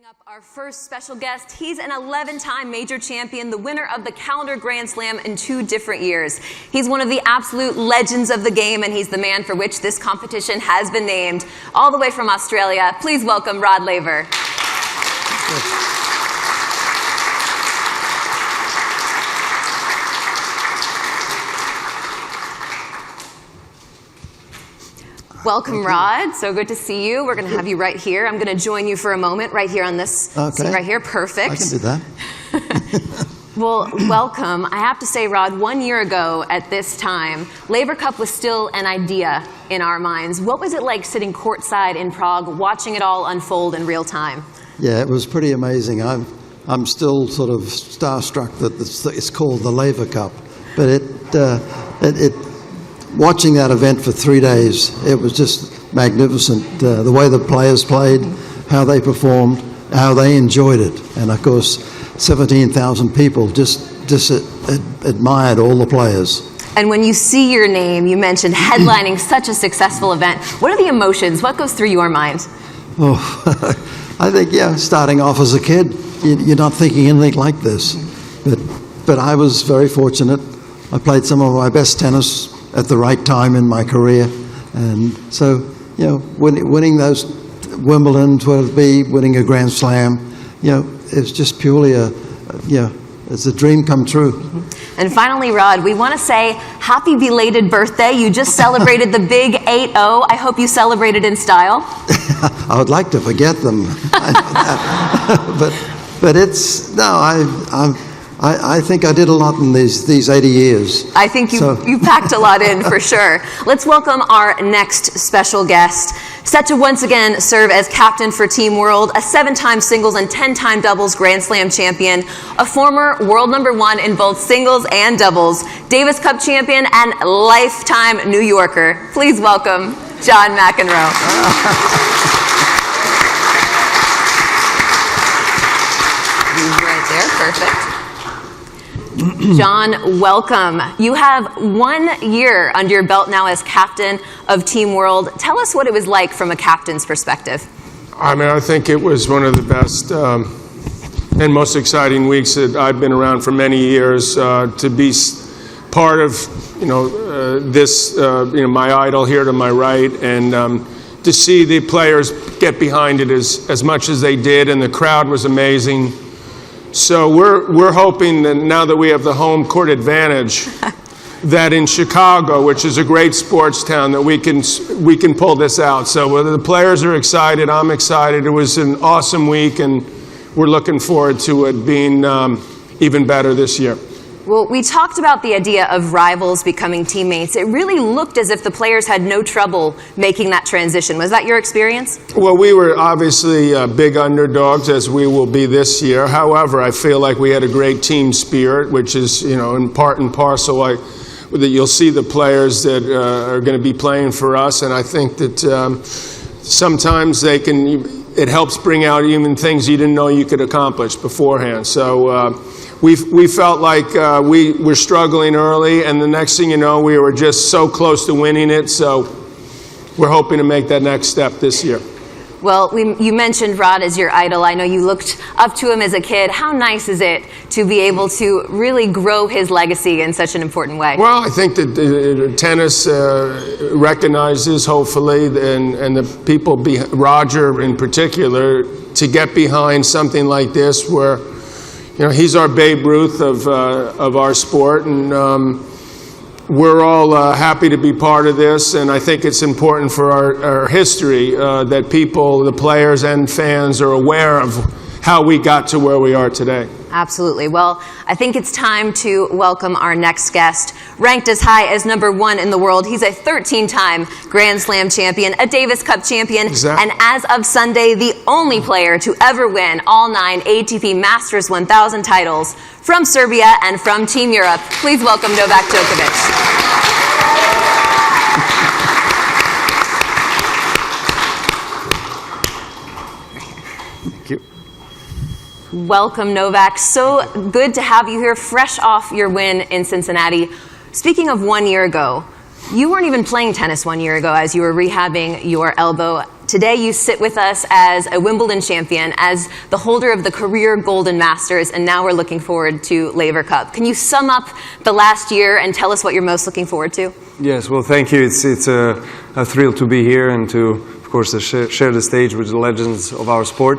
Up our first special guest. He's an 11-time major champion, the winner of the calendar Grand Slam in 2 different years. He's one of the absolute legends of the game, and he's the man for which this competition has been named. All the way from Australia, please welcome Rod Laver. Welcome, Rod. So good to see you. We're going to have you right here. I'm going to join you for a moment right here on this seat right here. Perfect. I can do that. Well, welcome. I have to say, Rod, 1 year ago at this time, Laver Cup was still an idea in our minds. What was it like sitting courtside in Prague, watching it all unfold in real time? Yeah, it was pretty amazing. I'm still sort of starstruck that it's called the Laver Cup, but watching that event for 3 days, it was just magnificent. The way the players played, how they performed, how they enjoyed it. And of course, 17,000 people just admired all the players. And when you see your name, you mentioned headlining such a successful event. What are the emotions? What goes through your mind? Oh, I think, yeah, starting off as a kid, you're not thinking anything like this. But I was very fortunate. I played some of my best tennis at the right time in my career, and so winning those Wimbledon, winning a Grand Slam, it's just purely it's a dream come true. And finally, Rod, we want to say happy belated birthday. You just celebrated the big 8-0. I hope you celebrated in style. I would like to forget them, but it's no. I think I did a lot in these 80 years. I think you packed a lot in for sure. Let's welcome our next special guest, set to once again serve as captain for Team World, a 7-time singles and 10-time doubles Grand Slam champion, a former world #1 in both singles and doubles, Davis Cup champion, and lifetime New Yorker. Please welcome John Mcenroe. He's right there, perfect. John, welcome. You have 1 year under your belt now as captain of Team World. Tell us what it was like from a captain's perspective. I mean, I think it was one of the best and most exciting weeks that I've been around for many years. To be part of, this, my idol here to my right, and to see the players get behind it as much as they did, and the crowd was amazing. So we're hoping that now that we have the home court advantage, that in Chicago, which is a great sports town, that we can pull this out. So the players are excited. I'm excited. It was an awesome week, and we're looking forward to it being even better this year. Well, we talked about the idea of rivals becoming teammates. It really looked as if the players had no trouble making that transition. Was that your experience? Well, we were obviously big underdogs, as we will be this year. However, I feel like we had a great team spirit, which is, in part and parcel that you'll see the players that are going to be playing for us. And I think that sometimes it helps bring out even things you didn't know you could accomplish beforehand. So we felt like we were struggling early, and the next thing you know, we were just so close to winning it. So we're hoping to make that next step this year. Well, you mentioned Rod as your idol. I know you looked up to him as a kid. How nice is it to be able to really grow his legacy in such an important way? Well, I think that tennis recognizes, hopefully, and the people, Roger in particular, to get behind something like this where, he's our Babe Ruth of our sport, and we're all happy to be part of this. And I think it's important for our history that people, the players and fans, are aware of how we got to where we are today. Absolutely. Well, I think it's time to welcome our next guest. Ranked as high as #1 in the world, he's a 13-time Grand Slam champion, a Davis Cup champion, and as of Sunday, the only player to ever win all 9 ATP Masters 1000 titles from Serbia and from Team Europe. Please welcome Novak Djokovic. Welcome, Novak. So good to have you here, fresh off your win in Cincinnati. Speaking of 1 year ago, you weren't even playing tennis 1 year ago as you were rehabbing your elbow. Today you sit with us as a Wimbledon champion, as the holder of the career Golden Masters, and now we're looking forward to Laver Cup. Can you sum up the last year and tell us what you're most looking forward to? Yes, well, thank you. It's a thrill to be here and to, of course, to share the stage with the legends of our sport,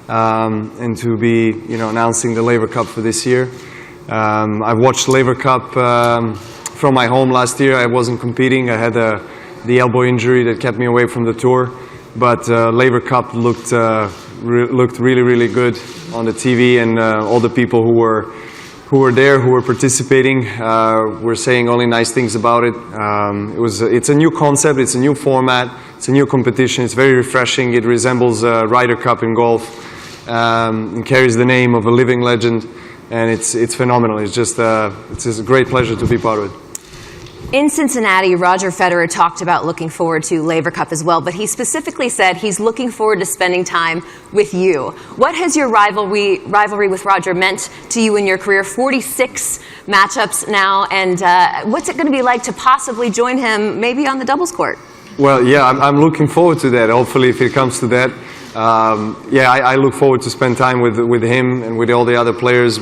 and to be, announcing the Laver Cup for this year. I've watched Laver Cup from my home last year. I wasn't competing. I had the elbow injury that kept me away from the tour. But Laver Cup looked really, really good on the TV, and all the people who were there, who were participating, were saying only nice things about it. It's a new concept, it's a new format, it's a new competition. It's very refreshing. It resembles Ryder Cup in golf, and carries the name of a living legend, and it's phenomenal. It's just it's a great pleasure to be part of it. In Cincinnati, Roger Federer talked about looking forward to Laver Cup as well, but he specifically said he's looking forward to spending time with you. What has your rivalry with Roger meant to you in your career? 46 matchups now, and what's it going to be like to possibly join him maybe on the doubles court? Well, yeah, I'm looking forward to that, hopefully, if it comes to that. I look forward to spend time with him and with all the other players.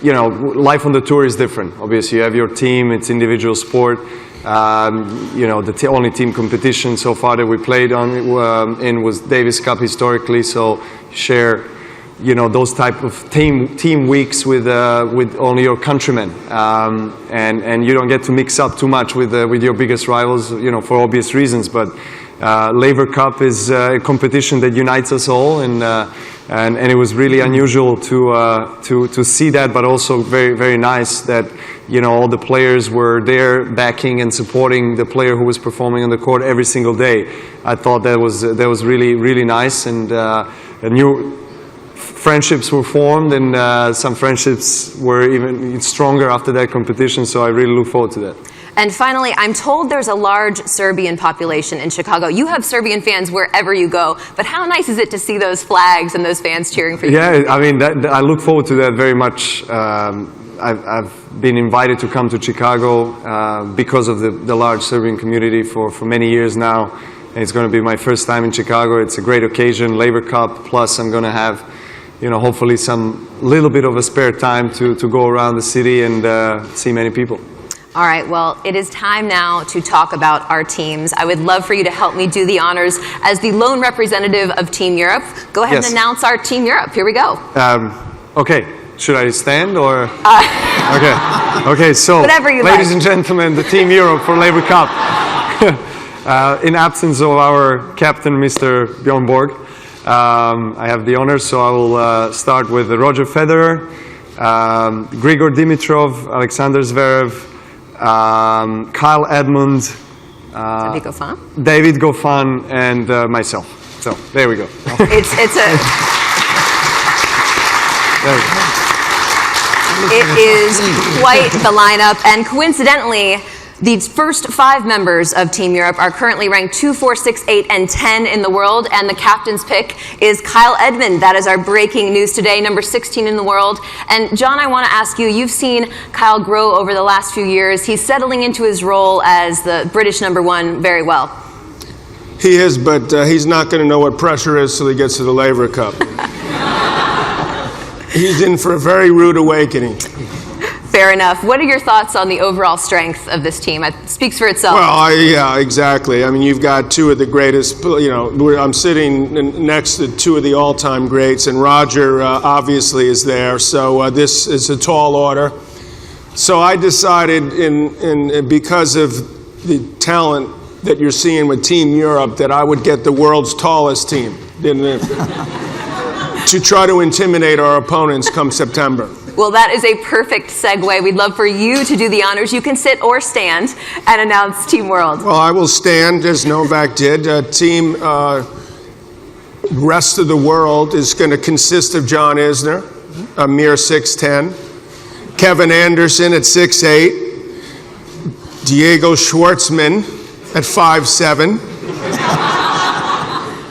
Life on the tour is different. Obviously, you have your team, it's individual sport. The only team competition so far that we played in was Davis Cup historically, so share, those type of team weeks with only your countrymen. And you don't get to mix up too much with your biggest rivals, for obvious reasons. But Laver Cup is a competition that unites us all, and it was really unusual to see that, but also very, very nice that all the players were there backing and supporting the player who was performing on the court every single day. I thought that was really, really nice, and new friendships were formed, and some friendships were even stronger after that competition. So I really look forward to that. And finally, I'm told there's a large Serbian population in Chicago. You have Serbian fans wherever you go, but how nice is it to see those flags and those fans cheering for you? Yeah, I mean, I look forward to that very much. I've been invited to come to Chicago because of the large Serbian community for many years now. And it's going to be my first time in Chicago. It's a great occasion, Laver Cup, plus I'm going to have, hopefully some little bit of a spare time to go around the city and see many people. All right, well, it is time now to talk about our teams. I would love for you to help me do the honors as the lone representative of Team Europe. Go ahead and announce our Team Europe. Here we go. Okay, should I stand or? Okay, so ladies and gentlemen, the Team Europe for Laver Cup. In absence of our captain, Mr. Bjorn Borg, I have the honors, so I will start with Roger Federer, Grigor Dimitrov, Alexander Zverev, Kyle Edmund, David Goffin, and myself. So there we go. It is quite the lineup, and coincidentally, the first 5 members of Team Europe are currently ranked 2, 4, 6, 8, and 10 in the world, and the captain's pick is Kyle Edmund. That is our breaking news today, number 16 in the world. And John, I want to ask you, you've seen Kyle grow over the last few years. He's settling into his role as the British number 1 very well. He is, but he's not going to know what pressure is till he gets to the Laver Cup. He's in for a very rude awakening. Fair enough. What are your thoughts on the overall strength of this team? It speaks for itself. Well, yeah, exactly. I mean, you've got 2 of the greatest, I'm sitting next to 2 of the all-time greats, and Roger obviously is there, so this is a tall order. So I decided, because of the talent that you're seeing with Team Europe, that I would get the world's tallest team to try to intimidate our opponents come September. Well, that is a perfect segue. We'd love for you to do the honors. You can sit or stand and announce Team World. Well, I will stand, as Novak did. Team rest of the world is going to consist of John Isner, a mere 6'10", Kevin Anderson at 6'8", Diego Schwartzman at 5'7",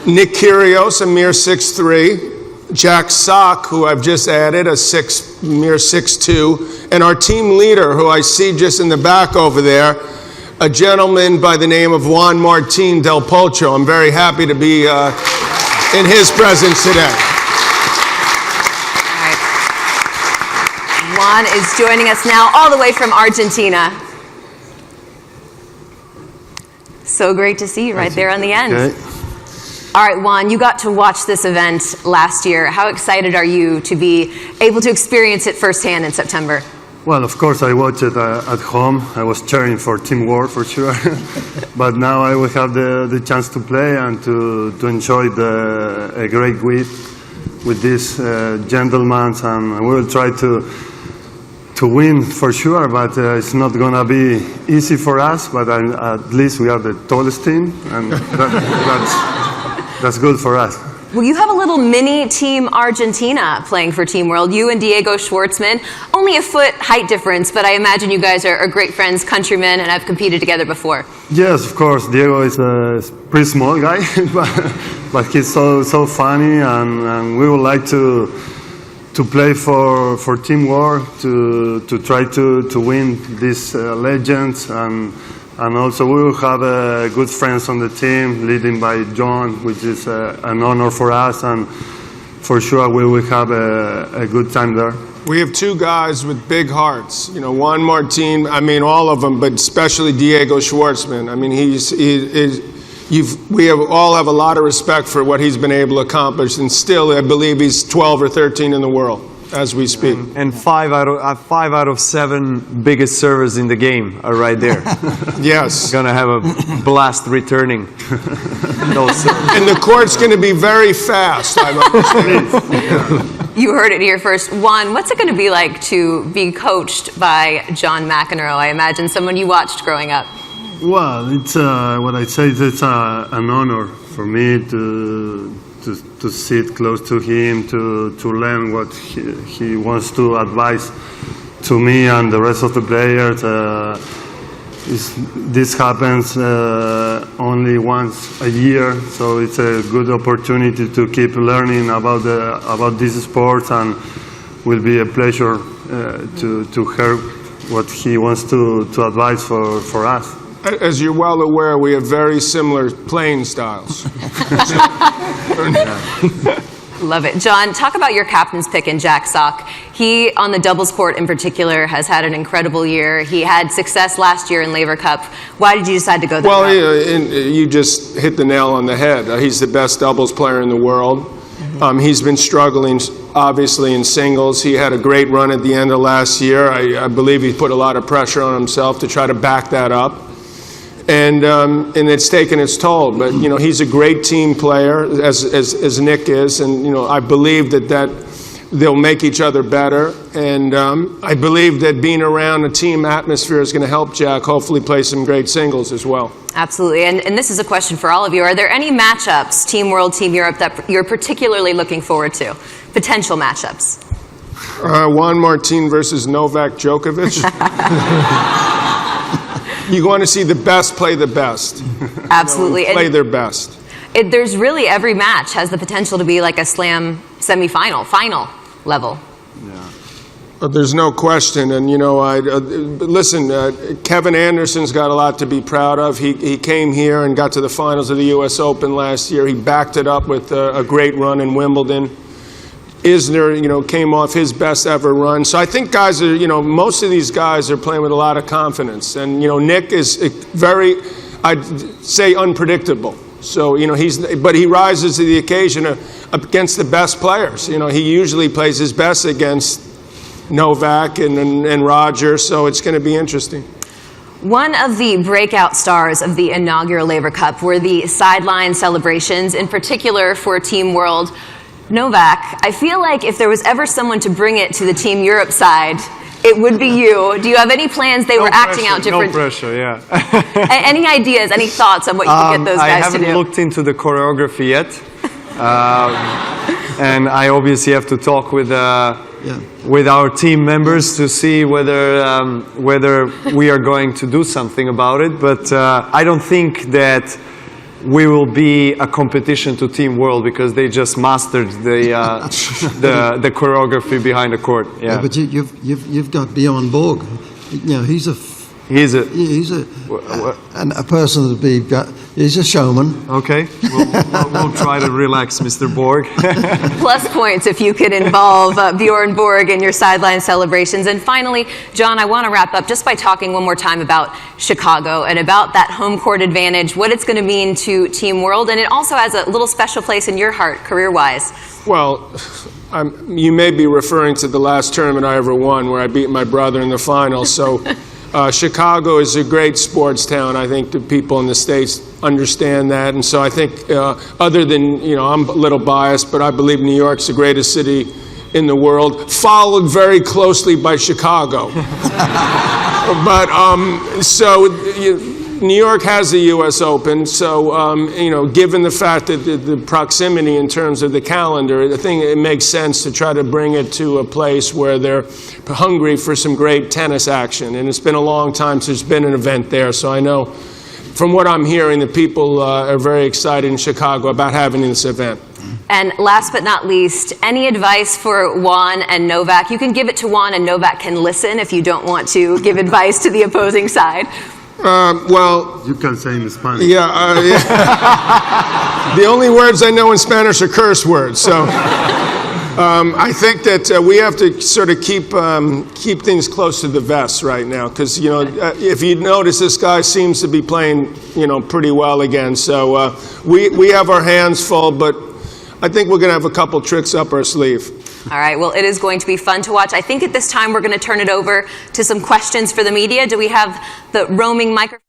Nick Kyrgios, a mere 6'3", Jack Sock, who I've just added, mere 6'2", and our team leader, who I see just in the back over there, a gentleman by the name of Juan Martín del Pocho. I'm very happy to be in his presence today. All right. Juan is joining us now all the way from Argentina. So great to see you right there on the end. Okay. All right, Juan, you got to watch this event last year. How excited are you to be able to experience it firsthand in September? Well, of course, I watched it at home. I was cheering for Team War for sure. But now I will have the chance to play and to enjoy a great week with these gentlemen. And we will try to win for sure, but it's not going to be easy for us. But at least we are the tallest team, and that's good for us. Well, you have a little mini Team Argentina playing for Team World. You and Diego Schwartzman, only a foot height difference, but I imagine you guys are great friends, countrymen, and have competed together before. Yes, of course. Diego is a pretty small guy, but he's so funny, and we would like to play for Team War, to try to win these legends, and also we will have good friends on the team, leading by John, which is an honor for us, and for sure we will have a good time there. We have two guys with big hearts. You know, Juan Martín, I mean all of them, but especially Diego Schwartzman. I mean, we all have a lot of respect for what he's been able to accomplish, and still I believe he's 12 or 13 in the world as we speak. And 5 out of 7 biggest servers in the game are right there. Yes. Gonna have a blast returning those servers. And the court's going to be very fast, I understand. You heard it here first. Juan, what's it going to be like to be coached by John Mcenroe? I imagine someone you watched growing up. Well, it's what I say is it's an honor for me to sit close to him, to learn what he wants to advise to me and the rest of the players. This happens only once a year, so it's a good opportunity to keep learning about this sport, and will be a pleasure to hear what he wants to advise for us. As you're well aware, we have very similar playing styles. Love it. John, talk about your captain's pick in Jack Sock. He, on the doubles court in particular, has had an incredible year. He had success last year in Laver Cup. Why did you decide to go that route? Well, you just hit the nail on the head. He's the best doubles player in the world. He's been struggling, obviously, in singles. He had a great run at the end of last year. I believe he put a lot of pressure on himself to try to back that up. And it's taken its toll. But, you know, he's a great team player, as Nick is. And, you know, I believe that they'll make each other better. And I believe that being around a team atmosphere is going to help Jack hopefully play some great singles as well. Absolutely. And this is a question for all of you. Are there any matchups, Team World, Team Europe, that you're particularly looking forward to? Potential matchups? Juan Martín versus Novak Djokovic. You want to see the best play the best. Absolutely. Play their best. There's really, every match has the potential to be like a slam semifinal, final level. There's no question. And, you know, listen, Kevin Anderson's got a lot to be proud of. He came here and got to the finals of the U.S. Open last year. He backed it up with a great run in Wimbledon. Isner, you know, came off his best ever run. So I think guys are, you know, most of these guys are playing with a lot of confidence. And, you know, Nick is very, I'd say, unpredictable. So, you know, but he rises to the occasion against the best players. You know, he usually plays his best against Novak and Roger, so it's going to be interesting. One of the breakout stars of the inaugural Laver Cup were the sideline celebrations, in particular for Team World. Novak, I feel like if there was ever someone to bring it to the Team Europe side, it would be you. Do you have any plans? They were acting out different. No pressure, yeah. Any ideas, any thoughts on what you could get those guys to do? I haven't looked into the choreography yet. And I obviously have to talk with our team members to see whether we are going to do something about it. But I don't think that we will be a competition to Team World, because they just mastered the choreography behind the court. Yeah. But you've got Bjorn Borg. You know, he's He's a and a person to be. He's a showman. okay. We'll try to relax, Mr. Borg. Plus points if you could involve Bjorn Borg in your sideline celebrations. And finally, John, I want to wrap up just by talking one more time about Chicago and about that home court advantage, what it's going to mean to Team World, and it also has a little special place in your heart, career-wise. Well, you may be referring to the last tournament I ever won, where I beat my brother in the final. So Chicago is a great sports town. I think the people in the States understand that. And so I think other than, I'm a little biased, but I believe New York's the greatest city in the world, followed very closely by Chicago. But New York has the U.S. Open, so given the fact that the proximity in terms of the calendar, I think it makes sense to try to bring it to a place where they're hungry for some great tennis action. And it's been a long time since there's been an event there, so I know from what I'm hearing, the people are very excited in Chicago about having this event. And last but not least, any advice for Juan and Novak? You can give it to Juan, and Novak can listen if you don't want to give advice to the opposing side. Well, You can say in Spanish. yeah. The only words I know in Spanish are curse words. So I think that we have to sort of keep things close to the vest right now, because if you notice, this guy seems to be playing pretty well again. So we have our hands full, but I think we're going to have a couple tricks up our sleeve. All right, well, it is going to be fun to watch. I think at this time we're going to turn it over to some questions for the media. Do we have the roaming microphone?